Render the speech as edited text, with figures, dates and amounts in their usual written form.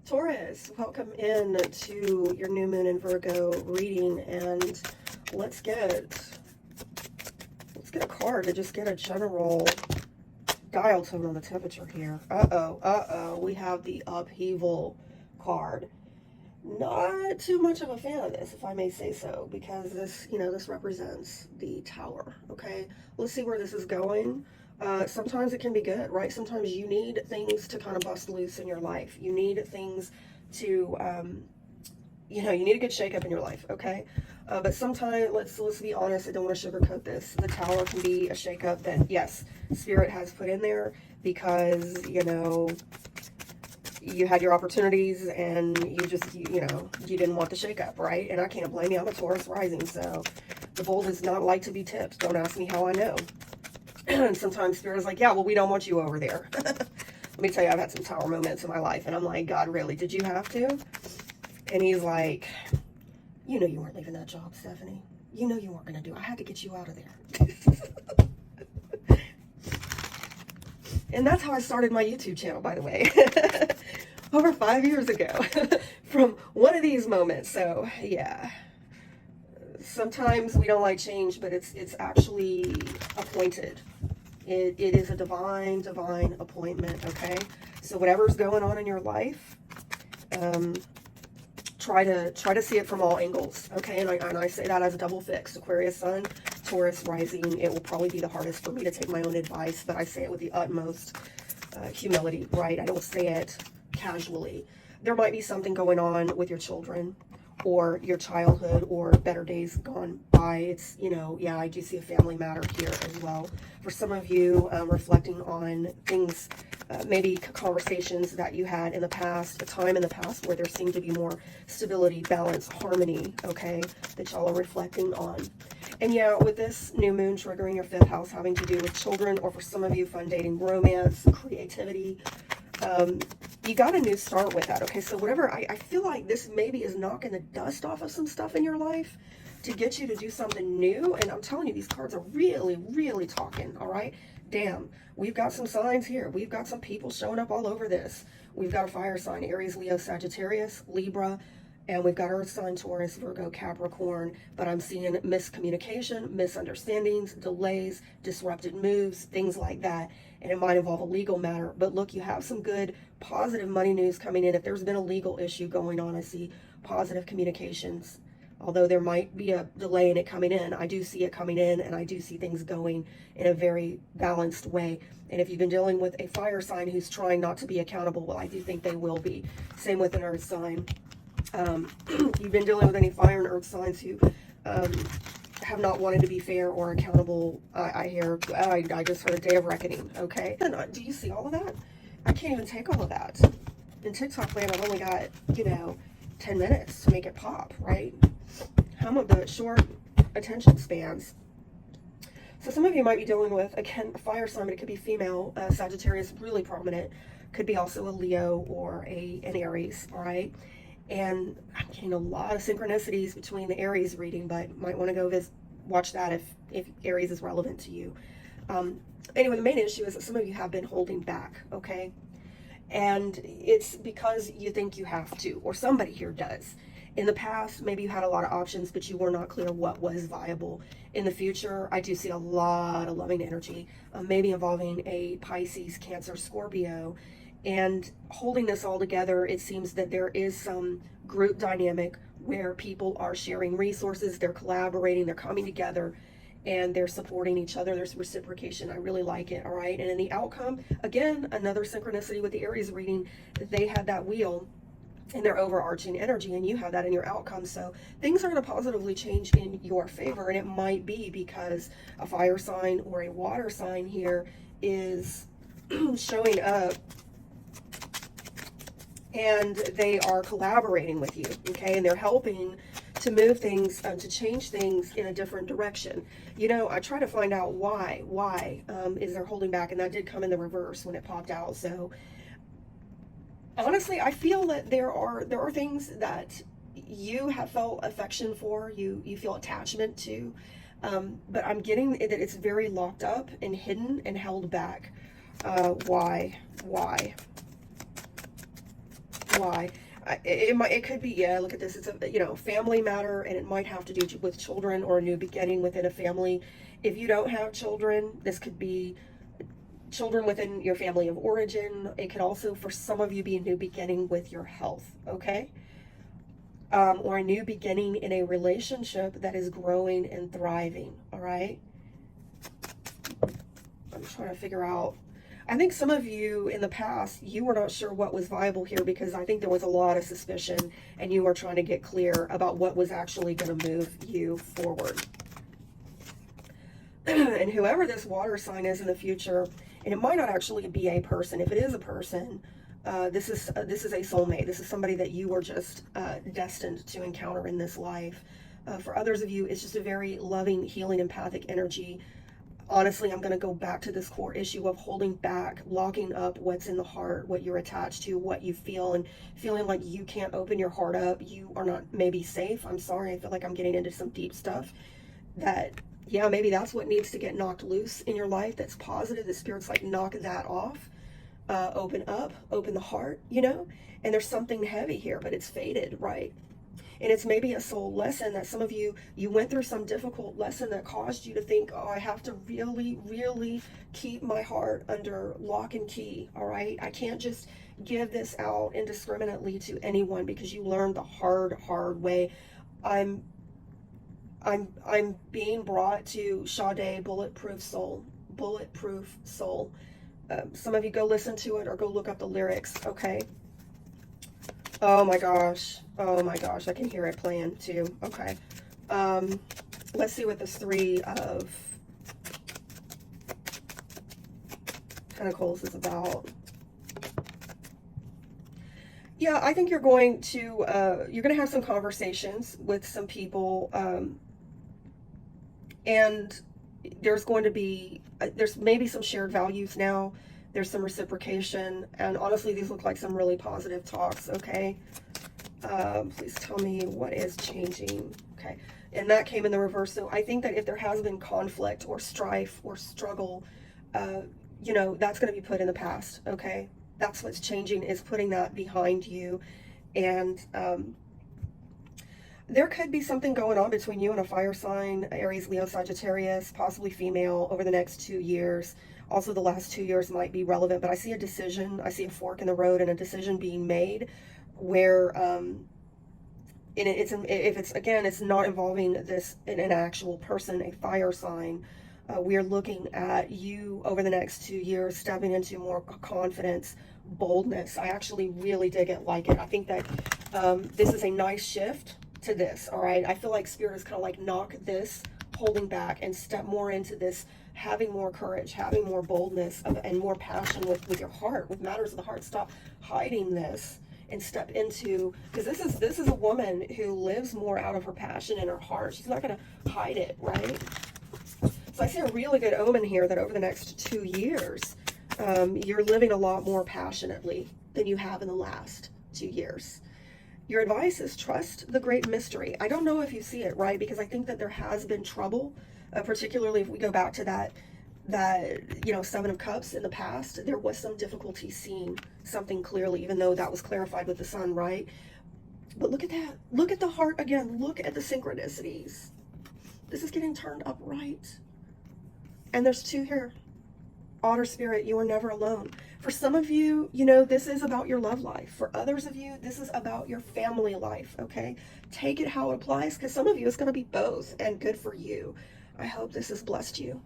Taurus, welcome in to your new moon in Virgo reading, and let's get a card to just get a general dial tone on the temperature here. We have the upheaval card. Not too much of a fan of this, if I may say so, because this represents the Tower. Okay, let's see where this is going. Sometimes it can be good, right? Sometimes you need things to kind of bust loose in your life. You need things to, you need a good shakeup in your life, okay? But sometimes, let's be honest, I don't want to sugarcoat this. The Tower can be a shakeup that, yes, Spirit has put in there because, you had your opportunities and you just, you didn't want the shakeup, right? And I can't blame you. I'm a Taurus rising, so the bull does not like to be tipped. Don't ask me how I know. And sometimes Spirit is like, yeah, well, we don't want you over there. Let me tell you, I've had some Tower moments in my life, and I'm like, God, really? Did you have to? And he's like, you know you weren't leaving that job, Stephanie. You know you weren't going to do it. I had to get you out of there. And that's how I started my YouTube channel, by the way. Over 5 years ago. From one of these moments. So, yeah. Sometimes we don't like change, but it's actually appointed. It is a divine appointment, okay? So whatever's going on in your life, try to see it from all angles, okay? And I say that as a double fix. Aquarius sun, Taurus rising. It will probably be the hardest for me to take my own advice, but I say it with the utmost humility, right? I don't say it casually. There might be something going on with your children or your childhood or better days gone by. It's, yeah, I do see a family matter here as well. For some of you, reflecting on things, maybe conversations that you had in the past, a time in the past where there seemed to be more stability, balance, harmony, okay, that y'all are reflecting on. And yeah, with this new moon triggering your 5th house, having to do with children, or for some of you, fun dating, romance, creativity, you got a new start with that, okay? So whatever, I feel like this maybe is knocking the dust off of some stuff in your life to get you to do something new. And I'm telling you, these cards are really, really talking, all right? Damn, we've got some signs here. We've got some people showing up all over this. We've got a fire sign, Aries, Leo, Sagittarius, Libra, and we've got Earth sign, Taurus, Virgo, Capricorn. But I'm seeing miscommunication, misunderstandings, delays, disrupted moves, things like that. And it might involve a legal matter. But look, you have some good, positive money news coming in. If there's been a legal issue going on, I see positive communications. Although there might be a delay in it coming in, I do see it coming in, and I do see things going in a very balanced way. And if you've been dealing with a fire sign who's trying not to be accountable, well, I do think they will be. Same with an earth sign. You've been dealing with any fire and earth signs who have not wanted to be fair or accountable. I just heard a day of reckoning, okay? Do you see all of that? I can't even take all of that. In TikTok land, I've only got, 10 minutes to make it pop, right? I'm of the short attention spans. So some of you might be dealing with, again, a fire sign, but it could be female. Sagittarius, really prominent. Could be also a Leo or an Aries, all right? And I'm getting a lot of synchronicities between the Aries reading, but might want to go watch that if Aries is relevant to you. Anyway, the main issue is that some of you have been holding back, okay? And it's because you think you have to, or somebody here does. In the past, maybe you had a lot of options, but you were not clear what was viable. In the future, I do see a lot of loving energy, maybe involving a Pisces, Cancer, Scorpio. And holding this all together, it seems that there is some group dynamic where people are sharing resources, they're collaborating, they're coming together, and they're supporting each other. There's reciprocation. I really like it, all right? And in the outcome, again, another synchronicity with the Aries reading, they had that wheel in their overarching energy, and you have that in your outcome. So things are going to positively change in your favor, and it might be because a fire sign or a water sign here is showing up, and they are collaborating with you, okay? And they're helping to move things, to change things in a different direction. I try to find out why is they're holding back, and that did come in the reverse when it popped out. So honestly, I feel that there are things that you have felt affection for, you feel attachment to, but I'm getting that it's very locked up and hidden and held back. Why? why. It could be, yeah, look at this. It's a, family matter, and it might have to do with children or a new beginning within a family. If you don't have children, this could be children within your family of origin. It could also, for some of you, be a new beginning with your health, okay? Or a new beginning in a relationship that is growing and thriving, all right? I'm trying to figure out. I think some of you in the past, you were not sure what was viable here because I think there was a lot of suspicion and you were trying to get clear about what was actually going to move you forward. And whoever this water sign is in the future, and it might not actually be a person. If it is a person, this is a soulmate. This is somebody that you were just destined to encounter in this life. For others of you, it's just a very loving, healing, empathic energy. Honestly, I'm going to go back to this core issue of holding back, locking up what's in the heart, what you're attached to, what you feel, and feeling like you can't open your heart up. You are not maybe safe. I'm sorry. I feel like I'm getting into some deep stuff that, yeah, maybe that's what needs to get knocked loose in your life. That's positive. The Spirit's like, knock that off. Open up, open the heart, and there's something heavy here, but it's faded, right? And it's maybe a soul lesson that some of you went through some difficult lesson that caused you to think, oh, I have to really, really keep my heart under lock and key, all right? I can't just give this out indiscriminately to anyone because you learned the hard way. I'm being brought to Sade, Bulletproof Soul. Some of you go listen to it or go look up the lyrics, okay? Oh my gosh, I can hear it playing too. Okay, let's see what this Three of Pentacles is about. Yeah, I think you're going to have some conversations with some people, and there's going to be there's maybe some shared values now. There's some reciprocation, and honestly, these look like some really positive talks, okay? Please tell me what is changing, okay? And that came in the reverse, so I think that if there has been conflict or strife or struggle, that's going to be put in the past, okay? That's what's changing, is putting that behind you, and there could be something going on between you and a fire sign, Aries, Leo, Sagittarius, possibly female, over the next 2 years. Also, the last 2 years might be relevant, but I see a decision, I see a fork in the road and a decision being made where, it's not involving an actual person, a fire sign. We are looking at you over the next 2 years stepping into more confidence, boldness. I actually really dig it, like it. I think that this is a nice shift to this, all right? I feel like Spirit is kind of like, knock this holding back and step more into this, having more courage, having more boldness, and more passion with your heart, with matters of the heart. Stop hiding this and step into, because this is a woman who lives more out of her passion and her heart. She's not going to hide it, right? So I see a really good omen here that over the next 2 years, you're living a lot more passionately than you have in the last 2 years. Your advice is trust the great mystery. I don't know if you see it, right? Because I think that there has been trouble, particularly if we go back to that Seven of Cups in the past. There was some difficulty seeing something clearly, even though that was clarified with the Sun, right? But look at that. Look at the heart again. Look at the synchronicities. This is getting turned up right. And there's 2 here. Otter Spirit, you are never alone. For some of you, this is about your love life. For others of you, this is about your family life, okay? Take it how it applies, because some of you, it's going to be both, and good for you. I hope this has blessed you.